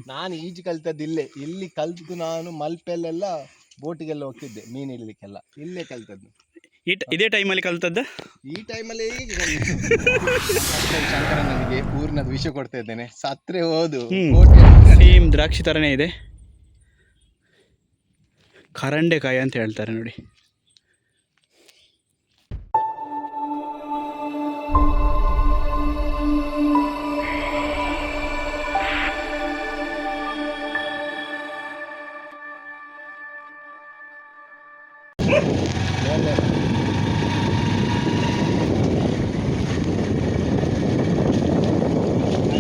ನಾನು ಈಜು ಕಲ್ತದ್ದು ಇಲ್ಲಿ ಕಲ್ತು ನಾನು ಮಲ್ಪೆಲ್ಲೆಲ್ಲ ಬೋಟಿಗೆಲ್ಲ ಹೋಗ್ತಿದ್ದೆ, ಮೀನು ಹಿಡ್ಲಿಕ್ಕೆಲ್ಲ ಇಲ್ಲೇ ಕಲ್ತದ್ದು. ಇದೇ ಟೈಮಲ್ಲಿ ಕಲ್ತದ್ದ? ಈ ಟೈಮಲ್ಲಿ ನನಗೆ ಊರಿನದು ವಿಷಯ ಕೊಡ್ತಾ ಇದ್ದೇನೆ, ಸತ್ರೆ ಹೋದು. ಸೇಮ್ ದ್ರಾಕ್ಷಿ ಥರನೇ ಇದೆ, ಕರಂಡೆಕಾಯಿ ಅಂತ ಹೇಳ್ತಾರೆ ನೋಡಿ.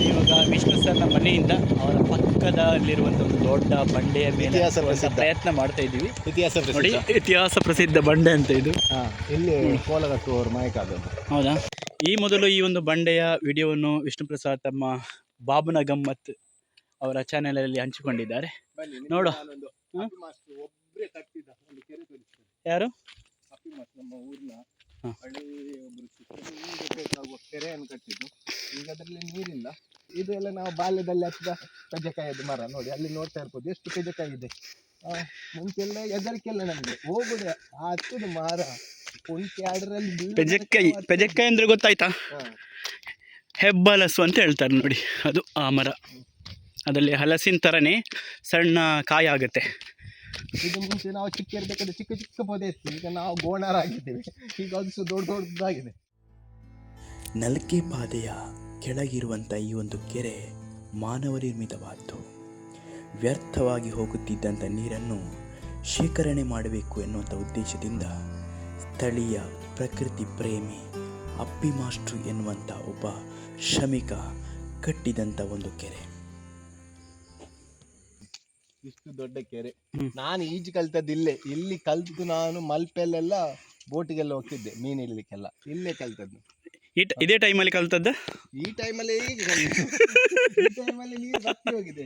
ಇವಾಗ ವಿಷ್ಣು ಸರ್ನ ಮನೆಯಿಂದ ಅವರ ಪಕ್ಕದಲ್ಲಿರುವಂಥ ಒಂದು ದೊಡ್ಡ ಬಂಡೆಯ ಮೇಲೆ ಪ್ರಯತ್ನ ಮಾಡ್ತಾ ಇದ್ದೀವಿ. ನೋಡಿ, ಇತಿಹಾಸ ಪ್ರಸಿದ್ಧ ಬಂಡೆ ಅಂತ ಇದು. ಇಲ್ಲಿ ಕೋಲಗಟ್ಟುವವರು ಮಾಯಕಾದದ್ದು. ಹೌದಾ? ಈ ಮೊದಲು ಈ ಒಂದು ಬಂಡೆಯ ವಿಡಿಯೋವನ್ನು ವಿಷ್ಣು ಪ್ರಸಾದ್ ತಮ್ಮ ಬಾಬುನ ಗಮ್ಮತ್ ಅವರ ಚಾನೆಲಲ್ಲಿ ಹಂಚಿಕೊಂಡಿದ್ದಾರೆ. ನೋಡು, ಯಾರು? ನಮ್ಮ ಊರಿನ ಹಳ್ಳಿ ಒಬ್ಬರು ಕೆರೆಯನ್ನು ಕಟ್ಟಿದ್ದು. ಈಗ ಅದರಲ್ಲಿ ನೀರಿಲ್ಲ. ಇದು ಎಲ್ಲ ನಾವು ಬಾಲ್ಯದಲ್ಲಿ ಹತ್ತಿದ ಪೆಜಕಾಯಿದು ಮರ ನೋಡಿ, ಅಲ್ಲಿ ನೋಡ್ತಾ ಇರ್ಬೋದು ಎಷ್ಟು ಪೆಜಕಾಯಿ ಇದೆ. ಮುಂಚೆಲ್ಲ ಹೆದರಿಕೆಲ್ಲ ನಮಗೆ ಹೋಗುದು ಹತ್ತುದು ಮರ ಕುಂಟೆ ಅದರಲ್ಲಿ. ಪೆಜಕಾಯಿ ಅಂದ್ರೆ ಗೊತ್ತಾಯ್ತಾ? ಹೆಬ್ಬಲಸು ಅಂತ ಹೇಳ್ತಾರೆ ನೋಡಿ, ಅದು ಆ ಮರ. ಅದರಲ್ಲಿ ಹಲಸಿನ ಥರನೇ ಸಣ್ಣ ಕಾಯಿ ಆಗುತ್ತೆ. ಇದು ಮುಂಚೆ ನಾವು ಚಿಕ್ಕ ಇರಬೇಕಾದ್ರೆ ಚಿಕ್ಕ ಚಿಕ್ಕ ಪೊದೆ ಇತ್ತು, ಈಗ ನಾವು ಗೋಣರಾಗಿದ್ದೇವೆ. ಈಗ ಅದು ದೊಡ್ಡ ದೊಡ್ಡದಾಗಿದೆ. ನಲ್ಕೆ ಪಾದೆಯ ಕೆಳಗಿರುವಂಥ ಈ ಒಂದು ಕೆರೆ ಮಾನವ ನಿರ್ಮಿತವಾದ್ದು. ವ್ಯರ್ಥವಾಗಿ ಹೋಗುತ್ತಿದ್ದಂಥ ನೀರನ್ನು ಶೇಖರಣೆ ಮಾಡಬೇಕು ಎನ್ನುವಂಥ ಉದ್ದೇಶದಿಂದ ಸ್ಥಳೀಯ ಪ್ರಕೃತಿ ಪ್ರೇಮಿ ಅಪ್ಪಿ ಮಾಸ್ಟ್ರು ಎನ್ನುವಂಥ ಒಬ್ಬ ಶ್ರಮಿಕ ಕಟ್ಟಿದಂಥ ಒಂದು ಕೆರೆ. ಇಷ್ಟು ದೊಡ್ಡ ಕೆರೆ. ನಾನು ಈಜು ಕಲ್ತದ್ದು ಇಲ್ಲಿ ಕಲ್ತು ನಾನು ಮಲ್ಪೆಲ್ಲೆಲ್ಲ ಬೋಟಿಗೆಲ್ಲ ಹೋಗ್ತಿದ್ದೆ, ಮೀನು ಹಿಡ್ಲಿಕ್ಕೆಲ್ಲ ಇಲ್ಲೇ ಕಲ್ತದ್ದು. ಇದೇ ಟೈಮಲ್ಲಿ ಕಲ್ತದ್ದ? ಈ ಟೈಮಲ್ಲಿ ನೀರು ಬತ್ತಿ ಹೋಗಿದೆ.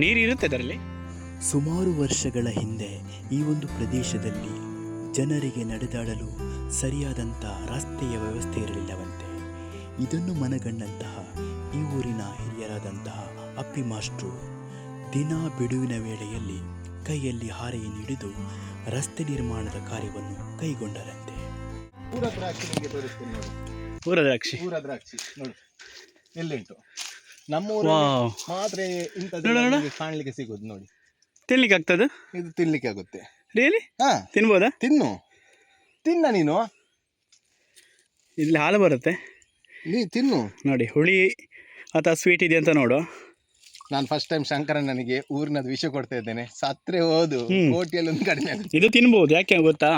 ನೀರು ಇರುತ್ತೆ ಅದರಲ್ಲಿ. ಸುಮಾರು ವರ್ಷಗಳ ಹಿಂದೆ ಈ ಒಂದು ಪ್ರದೇಶದಲ್ಲಿ ಜನರಿಗೆ ನಡೆದಾಡಲು ಸರಿಯಾದಂಥ ರಸ್ತೆಯ ವ್ಯವಸ್ಥೆ ಇರಲಿಲ್ಲವಂತೆ. ಇದನ್ನು ಮನಗಂಡಂತಹ ಈ ಊರಿನ ಹಿರಿಯರಾದಂತಹ ಅಪ್ಪಿ ಮಾಸ್ಟ್ರು ದಿನ ಬಿಡುವಿನ ವೇಳೆಯಲ್ಲಿ ಕೈಯಲ್ಲಿ ಹಾರೆಯನ್ನು ಹಿಡಿದು ರಸ್ತೆ ನಿರ್ಮಾಣದ ಕಾರ್ಯವನ್ನು ಕೈಗೊಂಡರಂತೆ. ಪೂರ ದ್ರಾಕ್ಷಿ ನಿಮಗೆ ತೋರಿಸ್ತೀನಿ ನೋಡಿ. ಪೂರ ದ್ರಾಕ್ಷಿ ನೋಡಿ ಎಲ್ಲಿಂಟು. ನಮ್ಮ ಊರು ಮಾತ್ರ ಇಂಥದ್ದು ಕಾಣಲಿಕ್ಕೆ ಸಿಗೋದು ನೋಡಿ. ತಿನ್ಲಿಕ್ಕೆ ಆಗ್ತದೆ? ಇದು ತಿನ್ಲಿಕ್ಕೆ ಆಗುತ್ತೆ. ರಿಯಲಿ? ತಿನ್ಬೋದಾ? ತಿನ್ನ ನೀನು. ಇಲ್ಲಿ ಹಾಲು ಬರುತ್ತೆ, ನೀ ತಿನ್ನು ನೋಡಿ. ಹುಳಿ ಅಥವಾ ಸ್ವೀಟ್ ಇದೆ ಅಂತ ನೋಡು. ನಾನು ಫಸ್ಟ್ ಟೈಮ್ ಶಂಕರಣ್ಣನಿಗೆ ಊರಿನದು ವಿಷಯ ಕೊಡ್ತಾ ಇದ್ದೇನೆ, ಸತ್ರೆ ಹೋದು ಕೋಟಿಯಲ್ಲಿ ಒಂದು ಕಡಿಮೆ ಆಗುತ್ತೆ. ಇದು ತಿನ್ಬೋದು, ಯಾಕೆ ಗೊತ್ತಾ?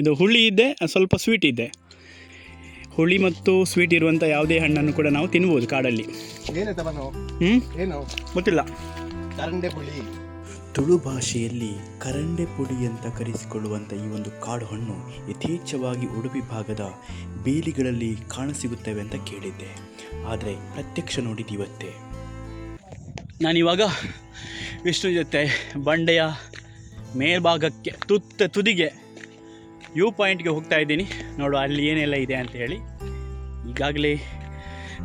ಇದು ಹುಳಿ ಇದೆ, ಸ್ವಲ್ಪ ಸ್ವೀಟ್ ಇದೆ. ಹುಳಿ ಮತ್ತು ಸ್ವೀಟ್ ಇರುವಂಥ ಯಾವುದೇ ಹಣ್ಣನ್ನು ಕೂಡ ನಾವು ತಿನ್ಬೋದು ಕಾಡಲ್ಲಿ. ಏನು ಗೊತ್ತಿಲ್ಲ. ಕರಂಡೆ ಪುಳಿ, ತುಳು ಭಾಷೆಯಲ್ಲಿ ಕರಂಡೆ ಪುಡಿ ಅಂತ ಕರೆಸಿಕೊಳ್ಳುವಂಥ ಈ ಒಂದು ಕಾಡು ಹಣ್ಣು ಯಥೇಚ್ಛವಾಗಿ ಉಡುಪಿ ಭಾಗದ ಬೇಲಿಗಳಲ್ಲಿ ಕಾಣಸಿಗುತ್ತವೆ ಅಂತ ಕೇಳಿದ್ದೆ, ಆದರೆ ಪ್ರತ್ಯಕ್ಷ ನೋಡಿದ್ದೀವತ್ತೆ. ನಾನಿವಾಗ ವಿಷ್ಣು ಜೊತೆ ಬಂಡೆಯ ಮೇಲ್ಭಾಗಕ್ಕೆ ತುದಿಗೆ ವ್ಯೂ ಪಾಯಿಂಟ್ಗೆ ಹೋಗ್ತಾ ಇದ್ದೀನಿ. ನೋಡು ಅಲ್ಲಿ ಏನೆಲ್ಲ ಇದೆ ಅಂತ ಹೇಳಿ. ಈಗಾಗಲೇ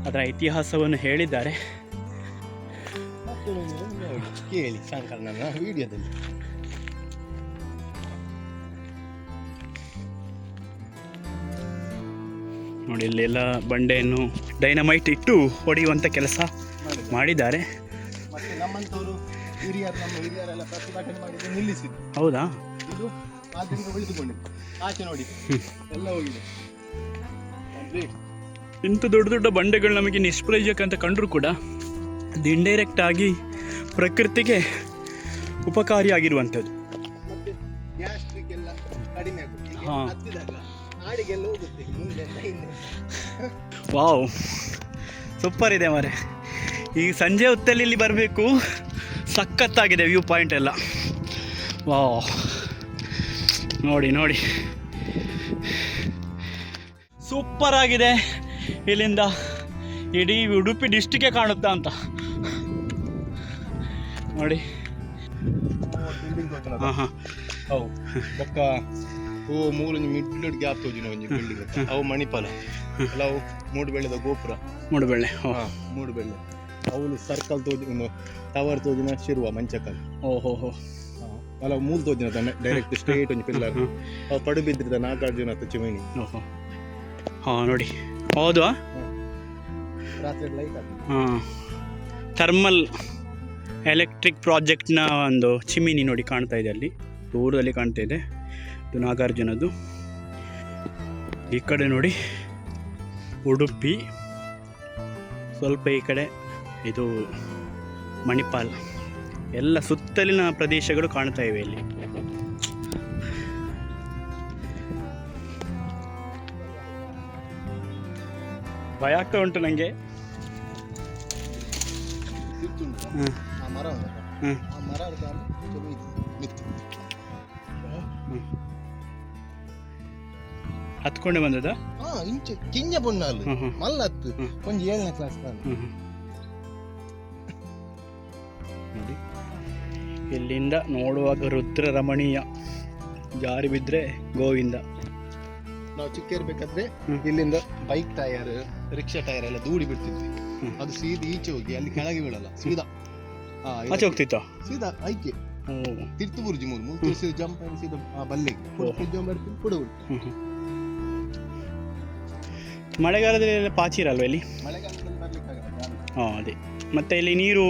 ಅದರ ಇತಿಹಾಸವನ್ನು ಹೇಳಿದ್ದಾರೆ. ಕೇಳಿ ಶಂಕರಣ್ಣನ ವಿಡಿಯೋದಲ್ಲಿ. ನೋಡಿ, ಇಲ್ಲೆಲ್ಲ ಬಂಡೆಯನ್ನು ಡೈನಮೈಟ್ ಇಟ್ಟು ಹೊಡೆಯುವಂಥ ಕೆಲಸ ಮಾಡಿದ್ದಾರೆ. ಮತ್ತೆ ನಮ್ಮಂಥವರು ಹಿರಿಯರೆಲ್ಲ ಪ್ರತಿಭಟನೆ ಮಾಡಿದ್ದು ನಿಲ್ಲಿಸಿದ್ರು. ಹೌದಾ? ಇದು ಆದ್ದರಿಂದ ಉಳಿದುಕೊಂಡಿತ್ತು. ಆಚೆ ನೋಡಿ ಎಲ್ಲ ಹೋಗಿದೆ. ಇಂಥ ದೊಡ್ಡ ದೊಡ್ಡ ಬಂಡೆಗಳು ನಮಗೆ ನಿಷ್ಪ್ರಯೋಜಕ ಅಂತ ಕಂಡ್ರೂ ಕೂಡ ಅದು ಇಂಡೈರೆಕ್ಟ್ ಆಗಿ ಪ್ರಕೃತಿಗೆ ಉಪಕಾರಿಯಾಗಿರುವಂಥದ್ದು. ಮತ್ತೆ ಗ್ಯಾಸ್ಟ್ರಿಕ್ ಎಲ್ಲ ಕಡಿಮೆ ಆಗುತ್ತೆ. ಹತ್ತಿದಾಗ ನಾಡಿಗೆಲ್ಲ ಹೋಗುತ್ತೆ ಮುಂದೆ. ವಾವ್, ಸೂಪರ್ ಇದೆ ಮಾರೆ. ಈಗ ಸಂಜೆ ಹೊತ್ತಲ್ಲಿ ಇಲ್ಲಿ ಬರಬೇಕು, ಸಖತ್ತಾಗಿದೆ ವ್ಯೂ ಪಾಯಿಂಟ್ ಎಲ್ಲ. ವಾವ್, ನೋಡಿ ನೋಡಿ, ಸೂಪರ್ ಆಗಿದೆ. ಇಲ್ಲಿಂದ ಇಡೀ ಉಡುಪಿ ಡಿಸ್ಟಿಕ್ಗೆ ಕಾಣುತ್ತಾ ಅಂತ ನೋಡಿ. ಅವು ಬೊಕ್ಕ ಓ ಮೂರು ಮಿಡ್ಲಡ್ ಗ್ಯಾಪ್ ತೋಜಿನ ಒಂಜಿ ಬಿಲ್ಡಿಂಗ್ ಅವು ಮಣಿಪಾಲ ಕೆಲವು ಮೂಡುಬೆಳ್ಳೆದ ಗೋಪುರ, ಮೂಡುಬೆಳ್ಳೆ. ಮೂಡುಬೆಳ್ಳೆ ಅವಳು ಸರ್ಕಲ್ ತೋಜಿ ಟವರ್ ತೋಜಿನ ಶಿರುವ ಮಂಚಕಲ್. ಓಹೋ. ಅಲ್ಲ ಮೂಲ್ ತೋಜಿನ ಡೈರೆಕ್ಟ್ ಸ್ಟ್ರೇಟ್ ಒಂದು ಪಿಲ್ಲರ್ ಅವು ಪಡು ಬಿದ್ದಿರ್ತ ನಾಗಾರ್ಜುನ ಚಿಮಣಿ. ಓಹೋ ಹಾಂ ನೋಡಿ, ಹೌದು. ರಾತ್ರಿ ಲೈಟ್ ಆಗ್ತದೆ. ಹಾಂ, ಥರ್ಮಲ್ ಎಲೆಕ್ಟ್ರಿಕ್ ಪ್ರಾಜೆಕ್ಟ್ನ ಒಂದು ಚಿಮಿನಿ ನೋಡಿ ಕಾಣ್ತಾ ಇದೆ, ಅಲ್ಲಿ ದೂರದಲ್ಲಿ ಕಾಣ್ತಾ ಇದೆ. ಇದು ನಾಗಾರ್ಜುನದು. ಈ ಕಡೆ ನೋಡಿ ಉಡುಪಿ, ಸ್ವಲ್ಪ ಈ ಕಡೆ ಇದು ಮಣಿಪಾಲ್, ಎಲ್ಲ ಸುತ್ತಲಿನ ಪ್ರದೇಶಗಳು ಕಾಣ್ತಾ ಇವೆ ಇಲ್ಲಿ. ಭಯ ಆಗ್ತಾ ಉಂಟು ನನಗೆ. ಆ ಮರ ಉಂಟಲ್ಲ, ಆ ಮರ ಮಿತ್ತು ಹತ್ಕೊಂಡೆ ಬಂದದ. ಇಂಚೆ ಕಿಂಜ ಬೊಣ್ಣಾಲು ಮಲ್ಲತ್ತು ಕೊಂಚ 7ನೇ ಕ್ಲಾಸ್ ನೋಡಿ, ಇಲ್ಲಿಂದ ನೋಡುವಾಗ ರುದ್ರ ರಮಣೀಯ, ಜಾರಿ ಬಿದ್ರೆ ಗೋವಿಂದ. ನಾವು ಚಿಕ್ಕ ಇರ್ಬೇಕಾದ್ರೆ ಇಲ್ಲಿಂದ ಬೈಕ್ ಟೈರ್, ರಿಕ್ಷಾ ಟೈರ್ ಎಲ್ಲ ದೂಡಿ ಬಿಡ್ತಿದ್ವಿ. ಅದು ಸೀದಾ ಈಚೆ ಹೋಗಿ ಅಲ್ಲಿ ಕೆಳಗೆ ಬೀಳಲ್ಲ, ಸೀದಾ ಆಚೆ ಹೋಗ್ತಿತ್ತ, ಸೀದಾ ಐಕೆ ತಿರ್ತು ಬುರ್ಜಿ ಮೂರು ಸೀದಾ ಜಂಪ್ ಮಾಡಿ ಸೀದಾ ಬಲ್ಲೆಗೆ ಜಂಪ್ ಮಾಡ್ತೀನಿ ಕೂಡ. ಮಳೆಗಾಲದಲ್ಲಿ ಪಾಚಿ ಇರಲ್ವ ಇಲ್ಲಿ? ಮಳೆಗಾಲದಲ್ಲಿ ಬರ್ಲಿಕ್ಕಾಗಲ್ಲ. ಹಾಂ ಅದೇ, ಮತ್ತೆ ಇಲ್ಲಿ ನೀರು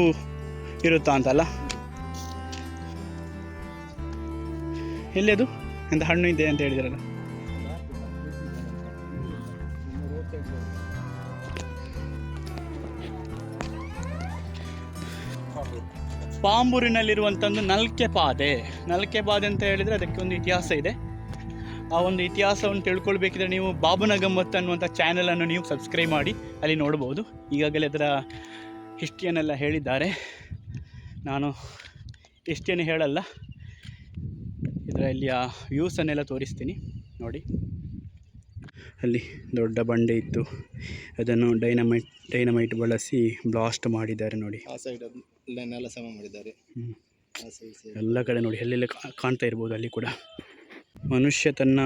ಇರುತ್ತಾ ಅಂತಲ್ಲ. ಎಲ್ಲಿ ಅದು ಎಂತ ಹಣ್ಣು ಇದೆ ಅಂತ ಹೇಳಿದ್ರಲ್ಲ? ಪಾಂಬೂರಿನಲ್ಲಿರುವಂಥದ್ದು ನಲ್ಕೆ ಪಾದೆ ಅಂತ ಹೇಳಿದರೆ ಅದಕ್ಕೆ ಒಂದು ಇತಿಹಾಸ ಇದೆ. ಆ ಒಂದು ಇತಿಹಾಸವನ್ನು ತಿಳ್ಕೊಳ್ಬೇಕಿದ್ರೆ ನೀವು ಬಾಬುನ ಗಮ್ಮತ್ ಅನ್ನುವಂಥ ಚಾನಲನ್ನು ನೀವು ಸಬ್ಸ್ಕ್ರೈಬ್ ಮಾಡಿ, ಅಲ್ಲಿ ನೋಡ್ಬೋದು. ಈಗಾಗಲೇ ಅದರ ಹಿಸ್ಟ್ರಿಯನ್ನೆಲ್ಲ ಹೇಳಿದ್ದಾರೆ. ನಾನು ಹಿಸ್ಟ್ರಿಯನ್ನು ಹೇಳಲ್ಲ, ಇದರಲ್ಲಿ ಆ ವ್ಯೂಸನ್ನೆಲ್ಲ ತೋರಿಸ್ತೀನಿ ನೋಡಿ. ಅಲ್ಲಿ ದೊಡ್ಡ ಬಂಡೆ ಇತ್ತು, ಅದನ್ನು ಡೈನಮೈಟ್ ಬಳಸಿ ಬ್ಲಾಸ್ಟ್ ಮಾಡಿದ್ದಾರೆ ನೋಡಿ. ಆ ಸೈಡ್ ನೆಲ ಸಮ ಮಾಡಿದ್ದಾರೆ. ಎಲ್ಲ ಕಡೆ ನೋಡಿ, ಎಲ್ಲೆಲ್ಲ ಕಾಣ್ತಾ ಇರ್ಬೋದು. ಅಲ್ಲಿ ಕೂಡ ಮನುಷ್ಯ ತನ್ನ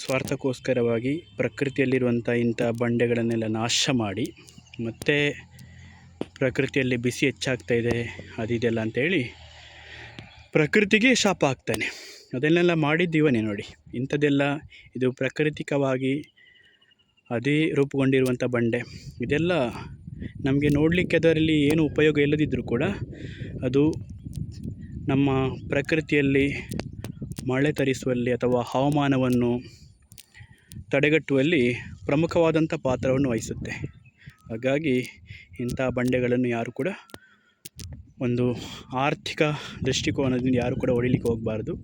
ಸ್ವಾರ್ಥಕ್ಕೋಸ್ಕರವಾಗಿ ಪ್ರಕೃತಿಯಲ್ಲಿರುವಂಥ ಇಂಥ ಬಂಡೆಗಳನ್ನೆಲ್ಲ ನಾಶ ಮಾಡಿ, ಮತ್ತು ಪ್ರಕೃತಿಯಲ್ಲಿ ಬಿಸಿ ಹೆಚ್ಚಾಗ್ತಾ ಇದೆ ಅದಿದೆಲ್ಲ ಅಂಥೇಳಿ ಪ್ರಕೃತಿಗೆ ಶಾಪ ಆಗ್ತಾನೆ. ಅದನ್ನೆಲ್ಲ ಮಾಡಿದ್ದು ಇವನೇ ನೋಡಿ. ಇಂಥದ್ದೆಲ್ಲ ಇದು ಪ್ರಾಕೃತಿಕವಾಗಿ ಅದೇ ರೂಪುಗೊಂಡಿರುವಂಥ ಬಂಡೆ. ಇದೆಲ್ಲ ನಮಗೆ ನೋಡಲಿಕ್ಕೆ ಅದರಲ್ಲಿ ಏನು ಉಪಯೋಗ ಇಲ್ಲದಿದ್ದರೂ ಕೂಡ ಅದು ನಮ್ಮ ಪ್ರಕೃತಿಯಲ್ಲಿ ಮಳೆ ತರಿಸುವಲ್ಲಿ ಅಥವಾ ಹವಾಮಾನವನ್ನು ತಡೆಗಟ್ಟುವಲ್ಲಿ ಪ್ರಮುಖವಾದಂಥ ಪಾತ್ರವನ್ನು ವಹಿಸುತ್ತೆ. ಹಾಗಾಗಿ ಇಂಥ ಬಂಡೆಗಳನ್ನು ಯಾರು ಕೂಡ ಒಂದು ಆರ್ಥಿಕ ದೃಷ್ಟಿಕೋನದಿಂದ ಯಾರು ಕೂಡ ಹೊಡಿಲಿಕ್ಕೆ ಹೋಗಬಾರ್ದು.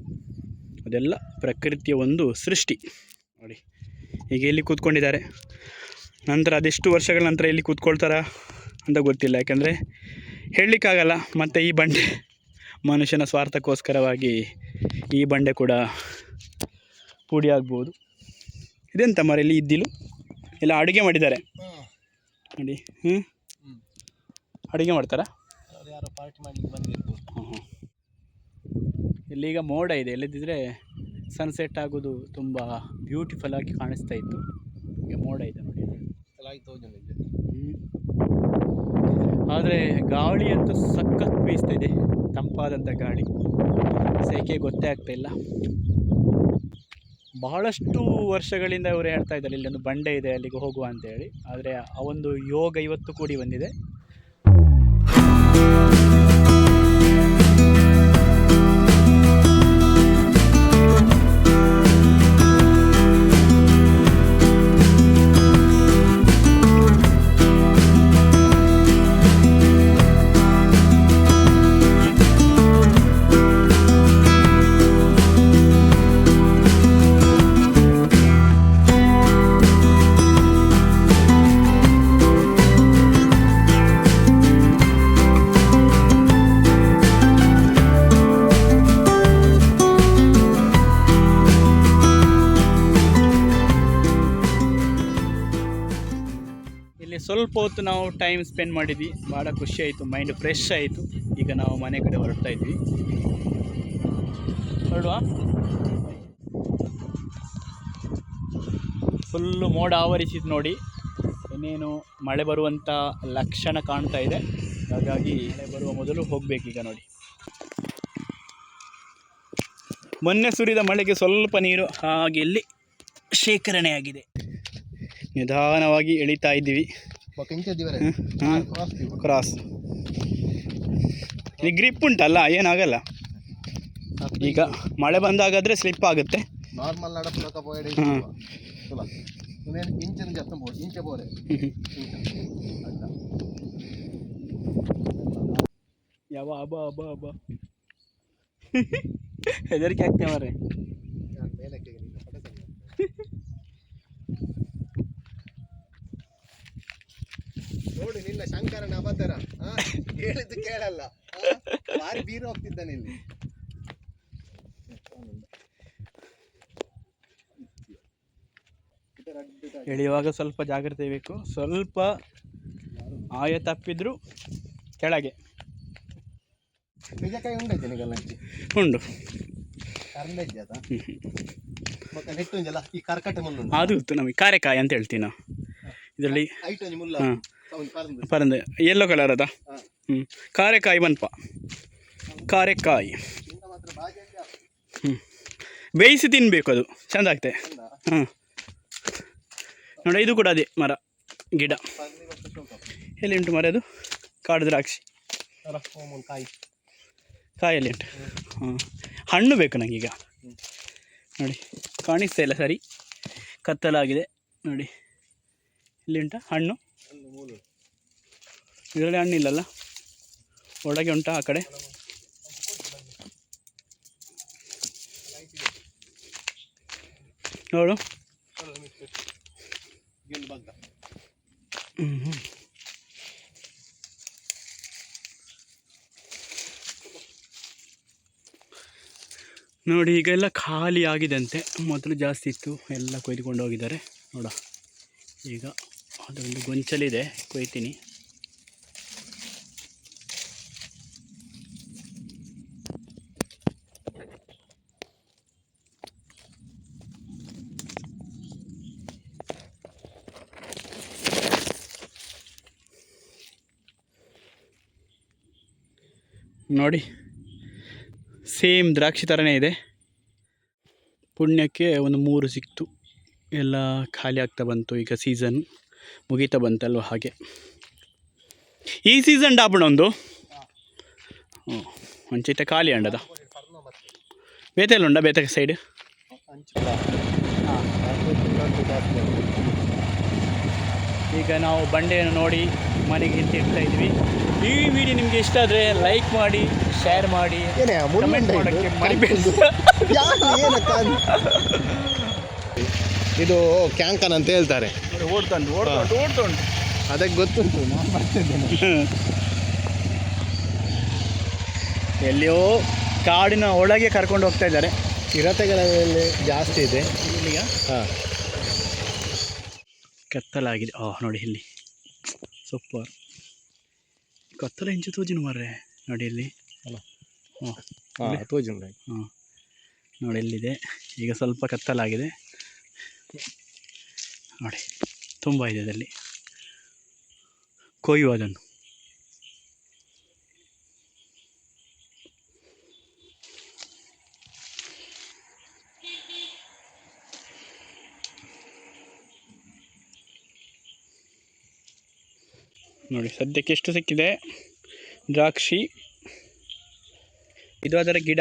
ಅದೆಲ್ಲ ಪ್ರಕೃತಿಯ ಒಂದು ಸೃಷ್ಟಿ ನೋಡಿ. ಈಗ ಇಲ್ಲಿ ಕೂತ್ಕೊಂಡಿದ್ದಾರೆ, ನಂತರ ಅದೆಷ್ಟು ವರ್ಷಗಳ ನಂತರ ಇಲ್ಲಿ ಕೂತ್ಕೊಳ್ತಾರ ಅಂತ ಗೊತ್ತಿಲ್ಲ, ಯಾಕೆಂದರೆ ಹೇಳಲಿಕ್ಕಾಗಲ್ಲ. ಮತ್ತು ಈ ಬಂಡೆ ಮನುಷ್ಯನ ಸ್ವಾರ್ಥಕ್ಕೋಸ್ಕರವಾಗಿ ಈ ಬಂಡೆ ಕೂಡ ಪುಡಿ ಆಗ್ಬೋದು. ಇದೆಂತ ಮರ ಇಲ್ಲಿ ಇದ್ದಿಲು ಎಲ್ಲ ಅಡುಗೆ ಮಾಡಿದ್ದಾರೆ ನೋಡಿ. ಅಡುಗೆ ಮಾಡ್ತಾರಾ? ಯಾರೋ ಪಾರ್ಟಿ ಮಾಡಲಿಕ್ಕೆ ಬಂದಿರ್ಬೋದು. ಇಲ್ಲೀಗ ಮೋಡ ಇದೆ, ಇಲ್ಲದಿದ್ದರೆ ಸನ್ಸೆಟ್ ಆಗೋದು ತುಂಬ ಬ್ಯೂಟಿಫುಲ್ ಆಗಿ ಕಾಣಿಸ್ತಾ ಇತ್ತು. ಈಗ ಮೋಡ ಇದೆ ನೋಡಿ. ಆದರೆ ಗಾಳಿ ಅಂತೂ ಸಖತ್ ಬೀಸ್ತಾ ಇದೆ, ತಂಪಾದಂಥ ಗಾಳಿ. ಸೆಕೆ ಗೊತ್ತೇ ಆಗ್ತಾ ಇಲ್ಲ. ಬಹಳಷ್ಟು ವರ್ಷಗಳಿಂದ ಇವರು ಹೇಳ್ತಾ ಇದ್ದಾರೆ ಇಲ್ಲೊಂದು ಬಂಡೆ ಇದೆ ಅಲ್ಲಿಗೆ ಹೋಗುವ ಅಂತೇಳಿ. ಆದರೆ ಆ ಒಂದು ಯೋಗ ಇವತ್ತು ಕೂಡಿ ಬಂದಿದೆ. ಸ್ವಲ್ಪ ಹೊತ್ತು ನಾವು ಟೈಮ್ ಸ್ಪೆಂಡ್ ಮಾಡಿದ್ವಿ, ಭಾಳ ಖುಷಿ ಆಯಿತು, ಮೈಂಡ್ ಫ್ರೆಶ್ ಆಯಿತು. ಈಗ ನಾವು ಮನೆ ಕಡೆ ಹೊರಡ್ತಾ ಇದ್ವಿ. ಹೊರಡುವ ಫುಲ್ಲು ಮೋಡ ಆವರಿಸಿದ್ದು ನೋಡಿ, ಇನ್ನೇನು ಮಳೆ ಬರುವಂಥ ಲಕ್ಷಣ ಕಾಣ್ತಾ ಇದೆ. ಹಾಗಾಗಿ ಮಳೆ ಬರುವ ಮೊದಲು ಹೋಗಬೇಕೀಗ. ನೋಡಿ, ಮೊನ್ನೆ ಸುರಿದ ಮಳೆಗೆ ಸ್ವಲ್ಪ ನೀರು ಹಾಗೆ ಇಲ್ಲಿ ಶೇಖರಣೆಯಾಗಿದೆ. ನಿಧಾನವಾಗಿ ಎಳಿತಾ ಇದ್ದೀವಿ. ಕ್ರಾಸ್ ಇಲ್ಲಿ ಗ್ರಿಪ್ ಉಂಟಲ್ಲ, ಏನಾಗಲ್ಲ. ಈಗ ಮಳೆ ಬಂದಾಗಾದ್ರೆ ಸ್ಲಿಪ್ ಆಗುತ್ತೆ. ನಾರ್ಮಲ್ ಯಾವ ಅಬ ಅಬ ಅಬ ಹೆದರಿಕೆ ಆಗ್ತೇವೆ ಮಾರೆ. ನೋಡಿ ನಿನ್ನ ಶಂಕರನ ಅಬದ್ಧರ ಹೇಳಿದ್ದು ಕೇಳಲ್ಲ, ಭಾರಿ ಬೀರು ಹೋಗ್ತಿದ್ದಾನೆ ಇಲ್ಲಿ. ಎಳೆಯುವಾಗ ಸ್ವಲ್ಪ ಜಾಗ್ರತೆ ಬೇಕು. ಸ್ವಲ್ಪ ಆಯ ತಪ್ಪಿದ್ರು ಕೆಳಗೆ ನಿಜಕಾಯಿ ಉಂಡೈತೆ ನಿಗಲ್ಲ ಉಂಡು ಈ ಕರ್ಕಟೆ ಮುಳ್ಳು ಅದು ಗೊತ್ತು ನಮಗೆ. ಕಾರೆಕಾಯಿ ಅಂತ ಹೇಳ್ತೀವಿ ನಾವು. ಇದರಲ್ಲಿ ಹಾಂ ಪರಂದೆ ಯೆಲ್ಲೋ ಕಲರ್ ಅದ. ಕಾರೆಕಾಯಿ ಬನ್ಪ, ಕಾರೆಕಾಯಿ. ಬೇಯಿಸಿ ತಿನ್ನಬೇಕು, ಅದು ಚೆಂದ ಆಗ್ತದೆ. ಹಾಂ ನೋಡಿ, ಇದು ಕೂಡ ಅದೇ ಮರ ಗಿಡ. ಎಲ್ಲಿ ಉಂಟು ಮರ? ಅದು ಕಾಡು ದ್ರಾಕ್ಷಿ ಕಾಯಲ್ಲಿ ಉಂಟು. ಹಾಂ, ಹಣ್ಣು ಬೇಕು ನನಗೀಗ. ನೋಡಿ, ಕಾಣಿಸ್ತಾ ಇಲ್ಲ ಸರಿ, ಕತ್ತಲಾಗಿದೆ. ನೋಡಿ, ಇಲ್ಲಿ ಉಂಟಾ ಹಣ್ಣು? ಇದರಲ್ಲಿ ಹಣ್ಣಿಲ್ಲಲ್ಲ, ಒಳಗೆ ಉಂಟಾ ಆ ಕಡೆ? ನೋಡು. ನೋಡಿ, ಈಗ ಎಲ್ಲ ಖಾಲಿ ಆಗಿದೆ ಅಂತೆ. ಮೊದಲು ಜಾಸ್ತಿ ಇತ್ತು, ಎಲ್ಲ ಕೊಯ್ದುಕೊಂಡು ಹೋಗಿದ್ದಾರೆ. ನೋಡ, ಈಗ ಅದೊಂದು ಗೊಂಚಲಿದೆ, ಕೊಯ್ತೀನಿ. ನೋಡಿ, ಸೇಮ್ ದ್ರಾಕ್ಷಿ ಥರನೇ ಇದೆ. ಪುಣ್ಯಕ್ಕೆ ಒಂದು 3 ಸಿಕ್ತು, ಎಲ್ಲ ಖಾಲಿ ಆಗ್ತಾ ಬಂತು. ಈಗ ಸೀಸನ್ ಮುಗೀತಾ ಬಂತಲ್ವ, ಹಾಗೆ ಈ ಸೀಸನ್ ಡಾಪಣ ಒಂದು ಅಂಚಿತ ಖಾಲಿ ಅಂಡದ ಬೇತೆಲ್ಲ ಉಂಡ ಬೇತೆ ಸೈಡ್. ಈಗ ನಾವು ಬಂಡೆಯನ್ನು ನೋಡಿ ಮನೆಗೆ ಹಿಂತಿರ್ತಾ ಇದ್ವಿ. ಈ ವಿಡಿಯೋ ನಿಮಗೆ ಇಷ್ಟ ಆದರೆ ಲೈಕ್ ಮಾಡಿ, ಶೇರ್ ಮಾಡಿ, ಕಮೆಂಟ್ ಮಾಡೋಕ್ಕೆ ಮರಿಬೇಡಿ. ಇದು ಕ್ಯಾಂಕನ್ ಅಂತ ಹೇಳ್ತಾರೆ. ಓಡ್ತುಂಟು ಅದಕ್ಕೆ ಗೊತ್ತುಂಟು, ನಾನು ಬರ್ತಿದ್ದೇನೆ. ಎಲ್ಲಿಯೋ ಕಾಡಿನ ಒಳಗೆ ಕರ್ಕೊಂಡು ಹೋಗ್ತಾ ಇದ್ದಾರೆ. ಚಿರತೆಗಳಲ್ಲಿ ಜಾಸ್ತಿ ಇದೆ ಇಲ್ಲಿಗ. ಹಾಂ, ಕತ್ತಲಾಗಿದೆ. ನೋಡಿ ಇಲ್ಲಿ ಸೂಪರ್ ಕತ್ತಲ ಇಂಚು ತೋಜಿನ ಮರ್ರೆ. ನೋಡಿ ಇಲ್ಲಿ ತೋಜಿನ. ಹಾಂ, ನೋಡಿ ಎಲ್ಲಿದೆ. ಈಗ ಸ್ವಲ್ಪ ಕತ್ತಲಾಗಿದೆ ನೋಡಿ, ತುಂಬ ಇದೆ ಅದರಲ್ಲಿ. ಕೊಯ್ಯು ಅದನ್ನು. ನೋಡಿ, ಸದ್ಯಕ್ಕೆ ಎಷ್ಟು ಸಿಕ್ಕಿದೆ? ದ್ರಾಕ್ಷಿ, ಇದು ಅದರ ಗಿಡ.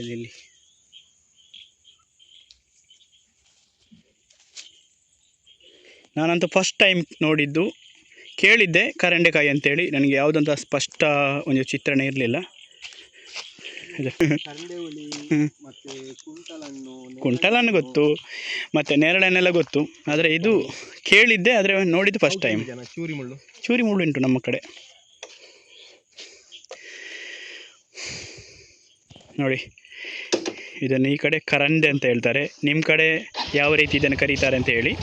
ಇಲ್ಲಿ ನಾನಂತೂ ಫಸ್ಟ್ ಟೈಮ್ ನೋಡಿದ್ದು. ಕೇಳಿದ್ದೆ ಕರಂಡೆಕಾಯಿ ಅಂತೇಳಿ, ನನಗೆ ಯಾವುದಂತ ಸ್ಪಷ್ಟ ಒಂದು ಚಿತ್ರಣ ಇರಲಿಲ್ಲ. ಕುಂಟಲನ್ನು ಗೊತ್ತು, ಮತ್ತು ನೇರಳೆನೆಲ್ಲ ಗೊತ್ತು, ಆದರೆ ಇದು ಕೇಳಿದ್ದೆ, ಆದರೆ ನೋಡಿದ್ದು ಫಸ್ಟ್ ಟೈಮ್. ಚೂರಿ ಮುಳ್ಳು ಉಂಟು ನಮ್ಮ ಕಡೆ. ನೋಡಿ, ಇದನ್ನು ಈ ಕಡೆ ಕರಂಡೆ ಅಂತ ಹೇಳ್ತಾರೆ. ನಿಮ್ಮ ಕಡೆ ಯಾವ ರೀತಿ ಇದನ್ನು ಕರೀತಾರೆ ಅಂತ ಹೇಳಿ.